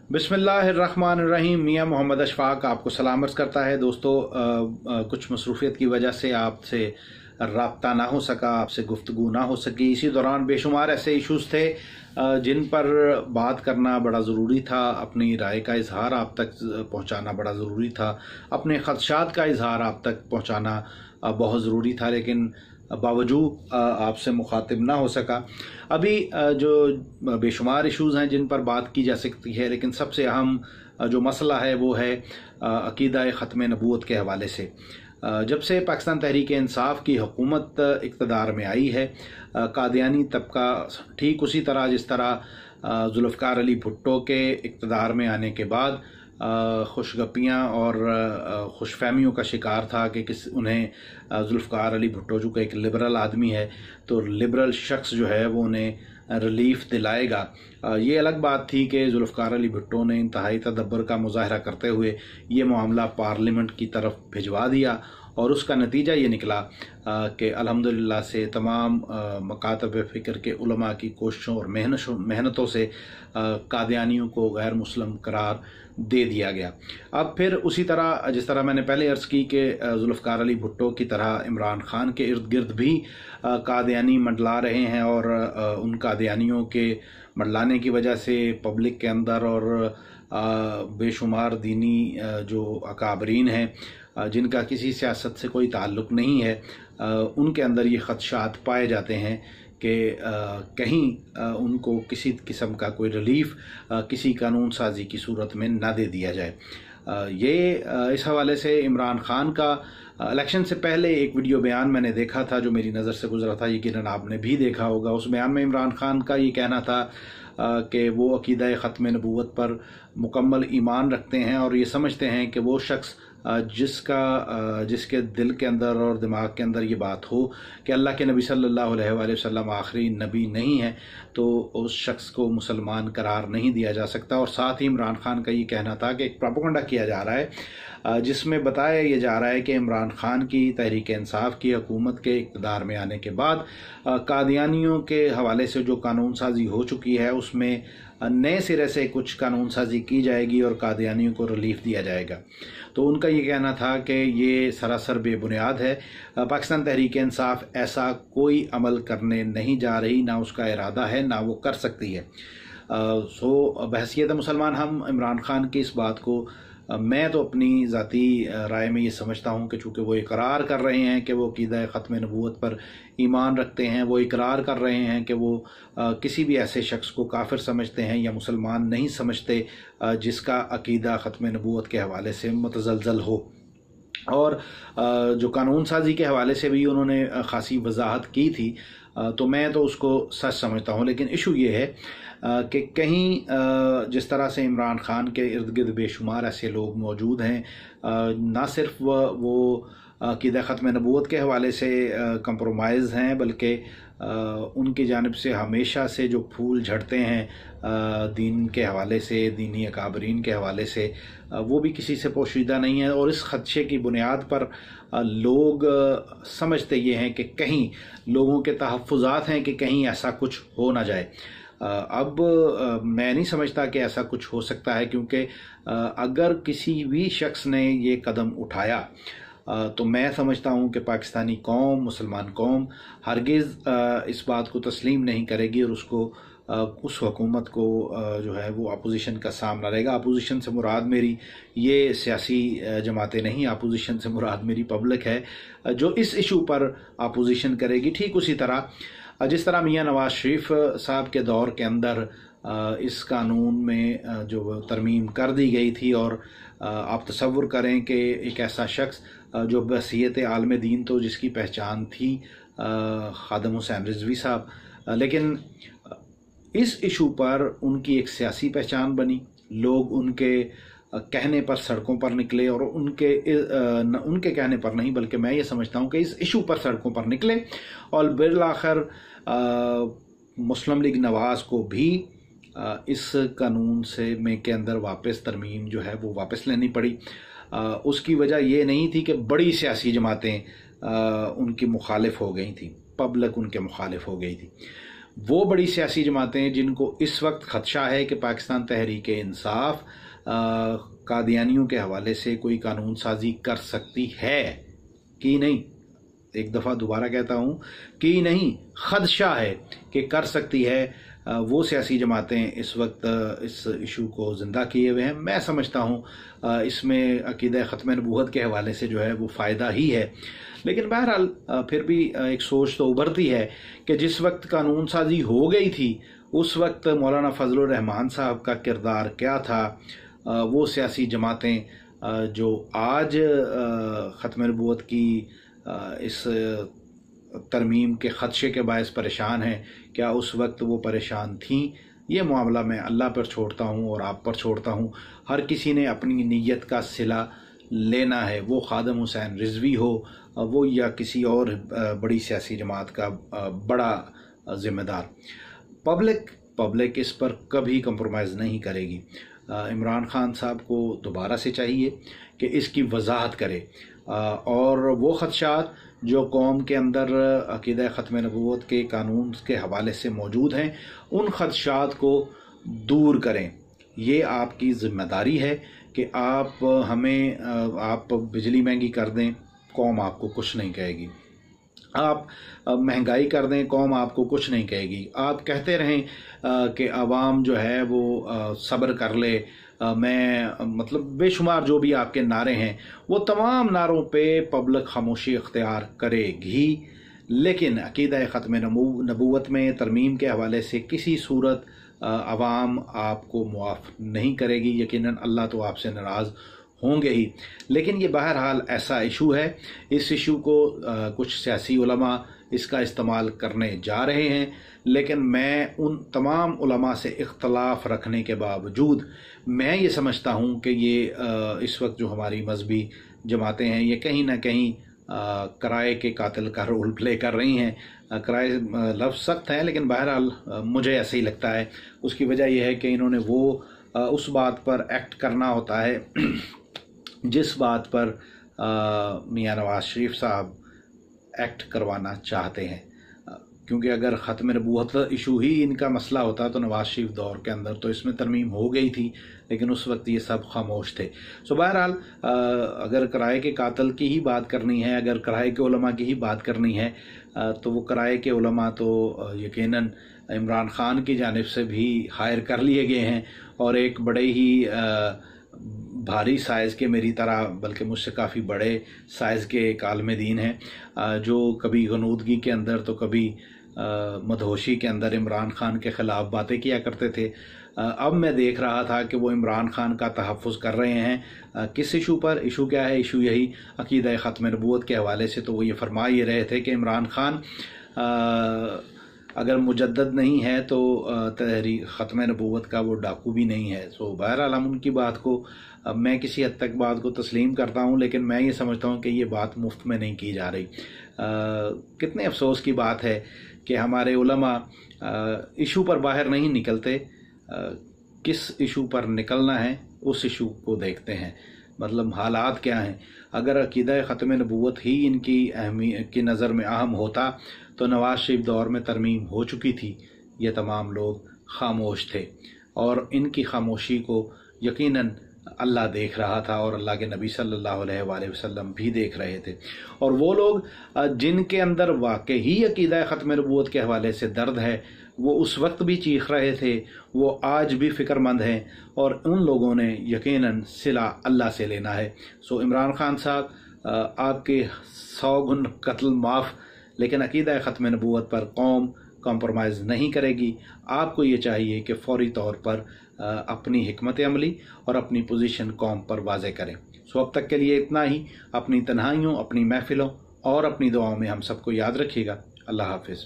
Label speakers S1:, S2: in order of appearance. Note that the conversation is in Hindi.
S1: बिस्मिल्लाहिर्रहमानिर्रहीम। मियां मोहम्मद अशफाक आपको सलाम अर्ज़ करता है। दोस्तों, कुछ मसरूफ़ियत की वजह से आपसे रब्ता ना हो सका, आपसे गुफ्तगू ना हो सकी। इसी दौरान बेशुमार ऐसे इश्यूज़ थे जिन पर बात करना बड़ा ज़रूरी था, अपनी राय का इजहार आप तक पहुँचाना बड़ा ज़रूरी था, अपने ख़दशात का इजहार आप तक पहुँचाना बहुत ज़रूरी था, लेकिन बावजूद आपसे मुखातिब ना हो सका। अभी जो बेशुमार इश्यूज़ हैं जिन पर बात की जा सकती है, लेकिन सबसे अहम जो मसला है वो है अक़ीदा ख़त्म नबूत के हवाले से। जब से पाकिस्तान तहरीक इंसाफ की हुकूमत इक़्तिदार में आई है, कादियानी तबका ठीक उसी तरह जिस तरह ज़ुल्फ़िकार अली भुट्टो के इक़्तिदार में आने के बाद खुशगपियाँ और खुशफहमियों का शिकार था कि उन्हें ज़ुल्फ़िकार अली भुट्टो जो कि एक लिबरल आदमी है, तो लिबरल शख्स जो है वो उन्हें रिलीफ दिलाएगा। ये अलग बात थी कि ज़ुल्फ़िकार अली भुट्टो ने इंतहाई तदब्बर का मुज़ाहरा करते हुए ये मामला पार्लियामेंट की तरफ भिजवा दिया और उसका नतीजा ये निकला कि अल्हम्दुलिल्लाह से तमाम मकातब फ़िक्र के उलमा की कोशिशों और मेहनतों से कादियानियों को गैर मुस्लिम करार दे दिया गया। अब फिर उसी तरह जिस तरह मैंने पहले अर्ज़ की कि ज़ुल्फ़िकार अली भुट्टो की तरह इमरान खान के इर्द गिर्द भी कादियानी मंडला रहे हैं और उन कादियानियों के मंडलाने की वजह से पब्लिक के अंदर और बेशुमार दीनी जो अकाबरीन हैं जिनका किसी सियासत से कोई ताल्लुक़ नहीं है, उनके अंदर ये ख़दशात पाए जाते हैं कि कहीं उनको किसी किस्म का कोई रिलीफ किसी कानून साजी की सूरत में ना दे दिया जाए। ये इस हवाले से इमरान खान का इलेक्शन से पहले एक वीडियो बयान मैंने देखा था जो मेरी नज़र से गुजरा था, यकीनन आपने भी देखा होगा। उस बयान में इमरान खान का ये कहना था कि वो अक़ीदा ख़त्म नबूवत पर मुकम्मल ईमान रखते हैं और ये समझते हैं कि वो शख्स जिसके दिल के अंदर और दिमाग के अंदर ये बात हो कि अल्लाह के नबी सल्लल्लाहु अलैहि वसल्लम आखिरी नबी नहीं है, तो उस शख्स को मुसलमान करार नहीं दिया जा सकता। और साथ ही इमरान खान का ये कहना था कि एक प्रोपेगेंडा किया जा रहा है जिसमें बताया ये जा रहा है कि इमरान खान की तहरीक इंसाफ की हुकूमत के इक़्तिदार में आने के बाद कादियानियों के हवाले से जो कानून साजी हो चुकी है उसमें नए सिरे से कुछ कानून साजी की जाएगी और कादियानियों को रिलीफ दिया जाएगा। तो उनका ये कहना था कि ये सरासर बेबुनियाद है। पाकिस्तान तहरीक इंसाफ ऐसा कोई अमल करने नहीं जा रही, ना उसका इरादा है, ना वो कर सकती है। बहसीत मुसलमान हम इमरान खान की इस बात को मैं तो अपनी ज़ाती राय में ये समझता हूँ कि चूँकि वो इकरार कर रहे हैं कि वो अक़ीदा ख़त्म नबूवत पर ईमान रखते हैं, वो इकरार कर रहे हैं कि वो किसी भी ऐसे शख्स को काफिर समझते हैं या मुसलमान नहीं समझते जिसका अक़ीदा ख़त्म नबूवत के हवाले से मुतज़लज़ल हो। और जो कानून साजी के हवाले से भी उन्होंने ख़ासी वजाहत की थी, तो मैं तो उसको सच समझता हूँ। लेकिन इशू ये है कि कहीं जिस तरह से इमरान खान के इर्द गिर्द बेशुमार ऐसे लोग मौजूद हैं, ना सिर्फ वो अक़ीदा ख़त्म नबूवत के हवाले से कंप्रोमाइज़ हैं, बल्कि उनकी जानिब से हमेशा से जो फूल झड़ते हैं दीन के हवाले से, दीनी अकाबरीन के हवाले से, वो भी किसी से पोशीदा नहीं है। और इस खदशे की बुनियाद पर लोग समझते ये हैं कि कहीं लोगों के तहफ़्फ़ुज़ात हैं कि कहीं ऐसा कुछ हो ना जाए। अब मैं नहीं समझता कि ऐसा कुछ हो सकता है, क्योंकि अगर किसी भी शख्स ने ये कदम उठाया तो मैं समझता हूँ कि पाकिस्तानी कौम, मुसलमान कौम हरगिज़ इस बात को तस्लीम नहीं करेगी और उसको उस हुकूमत को जो है वो अपोजिशन का सामना रहेगा। अपोजिशन से मुराद मेरी ये सियासी जमातें नहीं, अपोजिशन से मुराद मेरी पब्लिक है जो इस इशू पर अपोजिशन करेगी। ठीक उसी तरह जिस तरह मियां नवाज शरीफ साहब के दौर के अंदर इस कानून में जो तरमीम कर दी गई थी, और आप तसव्वुर करें कि एक ऐसा शख्स जो बहसीयत आलम दीन तो जिसकी पहचान थी खादम हुसैन रिजवी साहब, लेकिन इस इशू पर उनकी एक सियासी पहचान बनी, लोग उनके कहने पर सड़कों पर निकले और उनके कहने पर नहीं, बल्कि मैं ये समझता हूँ कि इस इशू पर सड़कों पर निकले और बिलाखिर मुस्लिम लीग नवाज को भी इस कानून के अंदर वापस तरमीम जो है वो वापस लेनी पड़ी। उसकी वजह ये नहीं थी कि बड़ी सियासी जमातें उनकी मुखालिफ हो गई थी, पब्लिक उनके मुखालिफ हो गई थी। वो बड़ी सियासी जमातें जिनको इस वक्त खदशा है कि पाकिस्तान तहरीक इंसाफ कादियानियों के हवाले से कोई कानून साजी कर सकती है कि नहीं, एक दफ़ा दोबारा कहता हूँ कि नहीं, खदशा है कि कर सकती है, वो सियासी जमातें इस वक्त इस इशू को ज़िंदा किए हुए हैं। मैं समझता हूँ इसमें अकीदा ख़त्म नबूवत के हवाले से जो है वो फ़ायदा ही है, लेकिन बहरहाल फिर भी एक सोच तो उभरती है कि जिस वक्त कानून साजी हो गई थी उस वक्त मौलाना फजलुर रहमान साहब का किरदार क्या था। वो सियासी जमातें जो आज ख़त्म नबूवत की इस तरमीम के ख़दशे के बायस परेशान हैं, क्या उस वक्त वो परेशान थीं? ये मामला मैं अल्लाह पर छोड़ता हूँ और आप पर छोड़ता हूँ। हर किसी ने अपनी नीयत का सिला लेना है, वो खादम हुसैन रिजवी हो वो या किसी और बड़ी सियासी जमात का बड़ा ज़िम्मेदार। पब्लिक इस पर कभी कंप्रोमाइज़ नहीं करेगी। इमरान खान साहब को दोबारा से चाहिए कि इसकी वजाहत करे और वो ख़दशात जो कौम के अंदर अक़ीदा ख़त्म नबूवत के कानून के हवाले से मौजूद हैं उन ख़दशात को दूर करें। ये आपकी ज़िम्मेदारी है कि आप बिजली महंगी कर दें, कौम आपको कुछ नहीं कहेगी। आप महंगाई कर दें, कौम आपको कुछ नहीं कहेगी। आप कहते रहें कि आवाम जो है वो सब्र कर ले, मतलब बेशुमार जो भी आपके नारे हैं वो तमाम नारों पे पब्लिक खामोशी इख्तियार करेगी, लेकिन अक़ीदा ख़त्म नबूवत में तरमीम के हवाले से किसी सूरत आवाम आपको मुआफ़ नहीं करेगी। यकीनन अल्लाह तो आपसे नाराज़ होंगे ही, लेकिन ये बहरहाल ऐसा इशू है, इस इशू को कुछ सियासी उलमा इसका इस्तेमाल करने जा रहे हैं, लेकिन मैं उन तमाम उलमा से इख्तलाफ रखने के बावजूद मैं ये समझता हूँ कि ये इस वक्त जो हमारी मजहबी जमातें हैं ये कहीं ना कहीं किराए के कातिल का रोल प्ले कर रही हैं। किराए लफ्ज़ सख्त है, लेकिन बहरहाल मुझे ऐसे ही लगता है। उसकी वजह यह है कि इन्होंने वो उस बात पर एक्ट करना होता है जिस बात पर मियां नवाज शरीफ साहब एक्ट करवाना चाहते हैं, क्योंकि अगर ख़त्म नबूवत इशू ही इनका मसला होता तो नवाज शरीफ दौर के अंदर तो इसमें तरमीम हो गई थी, लेकिन उस वक्त ये सब खामोश थे। सो बहरहाल अगर किराए के कातिल की ही बात करनी है, अगर किराए के उलमा की ही बात करनी है तो वो किराए के उलमा तो यकीनन इमरान खान की जानिब से भी हायर कर लिए गए हैं और एक बड़े ही भारी साइज़ के, मेरी तरह बल्कि मुझसे काफ़ी बड़े साइज़ के एक आलिम दीन हैं जो कभी गनूदगी के अंदर तो कभी मदहोशी के अंदर इमरान खान के ख़िलाफ़ बातें किया करते थे। अब मैं देख रहा था कि वो इमरान खान का तहफ़्फ़ुज़ कर रहे हैं। किस इशू पर? इशू क्या है? इशू यही अक़ीदा ख़त्म नबूवत के हवाले से। तो वो ये फरमा ये रहे थे कि इमरान खान अगर मुजद्दद नहीं है तो तहरीक ख़त्म नबूवत का वो डाकू भी नहीं है। सो बहरहाल हम उनकी बात को, मैं किसी हद तक बात को तस्लीम करता हूँ, लेकिन मैं ये समझता हूँ कि ये बात मुफ्त में नहीं की जा रही। कितने अफसोस की बात है कि हमारे उलमा इशू पर बाहर नहीं निकलते, किस इशू पर निकलना है उस इशू को देखते हैं। मतलब हालात क्या हैं? अगर अक़ीदा ख़त्म नबूवत ही इनकी अहमियत की नज़र में अहम होता तो नवाज शरीफ दौर में तरमीम हो चुकी थी। ये तमाम लोग खामोश थे और इनकी खामोशी को यकीनन अल्लाह देख रहा था और अल्लाह के नबी सल्लल्लाहु अलैहि वसल्लम भी देख रहे थे। और वो लोग जिनके अंदर वाक़ ही अक़ीदा ख़त्म नबूवत के हवाले से दर्द है वो उस वक्त भी चीख रहे थे, वो आज भी फ़िक्रमंद हैं और उन लोगों ने यकीनन सिला अल्लाह से लेना है। सो इमरान खान साहब आपके 100 गुण कत्ल माफ़, लेकिन अक़ीदा ख़त्म नबूवत पर कौम कॉम्प्रोमाइज़ नहीं करेगी। आपको ये चाहिए कि फ़ौरी तौर पर अपनी हिकमत अमली और अपनी पोजीशन कौम पर वाज़े करें। सो अब तक के लिए इतना ही। अपनी तन्हाइयों, अपनी महफ़िलों और अपनी दुआओं में हम सबको याद रखिएगा। अल्लाह हाफ़िज़।